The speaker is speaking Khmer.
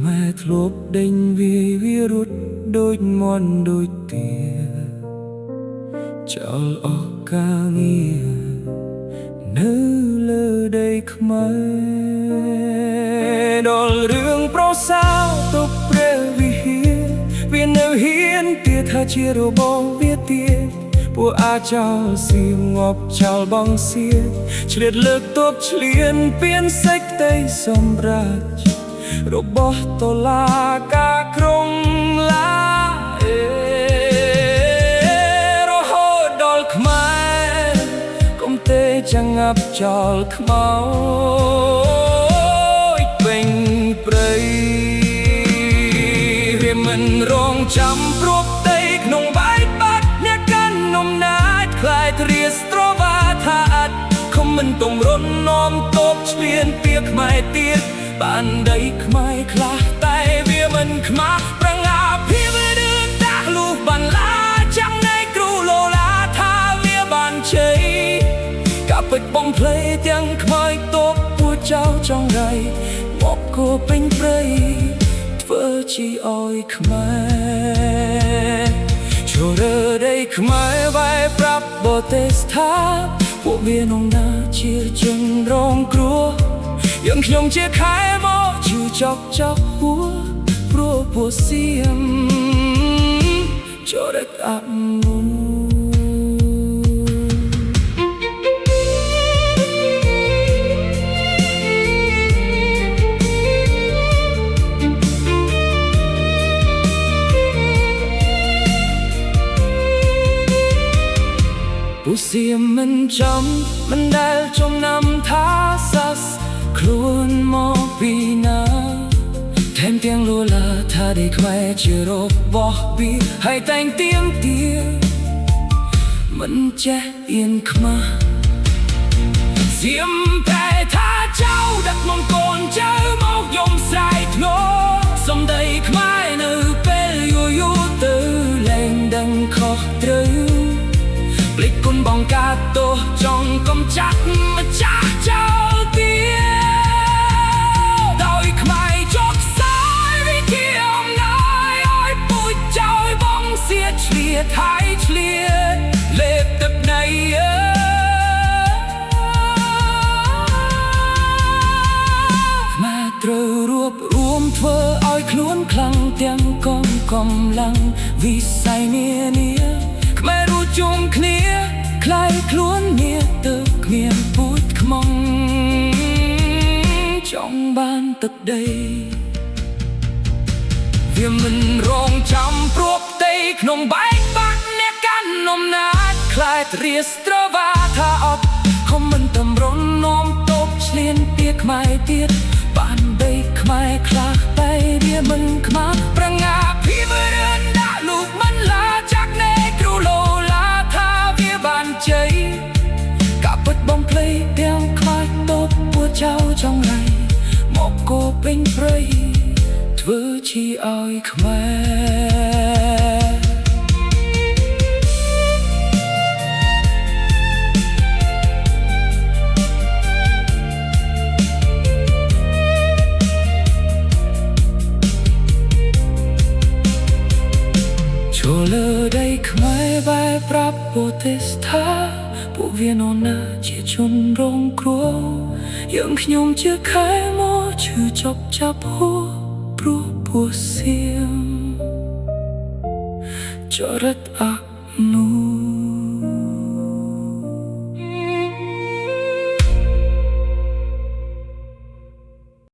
ខ្មែរធ្លាប់ដេញវារត់ដូចមន់ដូចទាចោលអស់ការងារនៅលើដីខ្មែរដល់រឿងប្រសើរទុកព្រះវិហារវានៅហ៊ានទាថាជារបស់វាទៀតពួកអាចោលសៀមងាប់ចោលបងសៀឆ្លៀតលើកទ័ពឆ្លៀនពៀនសេចក្តីសម្រាប់របស់តុលាការក្រុងឡារហូតដល់ខ្មែរកុំទេចាំងាប់ចោលខ្មោចពេញព្រៃវាមិនរងចាំព្រោះដីក្នុងបែកបាត់អ្នកកាន់នំណាចខ្លាយទ្រាស្រវាថាអត់ខំមិនទំរុននាំតបឆ្លៀនពៀខ្មែរទៀតបានដីខ្មែរខ្លះតែវាមិនខ្មាស់ប្រងាភិវឌ្ឍដាស់លុះបានឡាចាំនៃគ្រូលោឡាថាវាបានជ័យកាពិតបំភ្លៃទាំងខ្មោចតបពួកចៅចង្រៃមកគោពេញព្រៃធ្វើជាអោយខ្មែរចូលរើដីខ្មែរវាយប្រាប់បទេសថាពួកវានងណាជាជនរងគ្រោះយើងខ្ញុំជាខែមកជឿចប់ហួរព្រោះពួកសៀមចូលរកអនុពួកសៀមមិនចំមិនដែលចំណាំថាសាសខ្លួនមកពីណាថែមទាំងលួលាថាដីខ្មែរជារបស់វាហើយតែងទៀងទាមិនចេះអៀនខ្មាស់សៀមតែថាចៅដឹកនាំកូនចៅមកយំស្រែកធ្ងរសំដីខ្មែរនៅពេលយូរទៅលែងដឹងខុសត្រូវភ្លេចគុណបងកាទោសចង់កំចាត់ម្ចាស់ចោលទៀតដោយខ្មែរចុកសាយវិធីអំណាយឲ្យពូជចោលបងសៀឆ្លៀតហើយឆ្លៀតលេបទឹកនៃខ្មែរត្រូវរួបរួមធ្វើឲ្យខ្លួនខ្លាំងទាំងកងកម្លាំងវិស័យនានាខ្មែររួចជុំគ្នាคล้ายខ្លួនមាទៅគ្មានពូជខ្មុំចង់បានទឹកដីវាមិនរងចាំព្រោះផ្ទៃក្នុងបែកបាក់អ្នកកាន់នំណាចខ្លាយទ្រាស្រវាថាអត់ខំមិនតម្រុននាំតបឆ្លៀនពៀខ្មែរទៀតបានដីខ្មែរខ្លះតែវាមិនខ្មាស់ប្រងាភិវឌ្ឍដាក់លូកមិនឡាចាក់នៃគ្រូលោឡាថាវាបានជ័យកាពិតបំភ្លៃទាំងខ្លាចតបពួកចៅចង្រៃមកគោពេញព្រៃធ្វើជាអោយខ្មែរចូលលើដីខ្មែរបែបប្រាប់ពួកទេសថាពួកវានរណាជាជនរងគ្រោះយើងខ្ញុំជាខែមកឈឺចប់ចាប់ហួរព្រោះពួកសៀមចរិតអនុ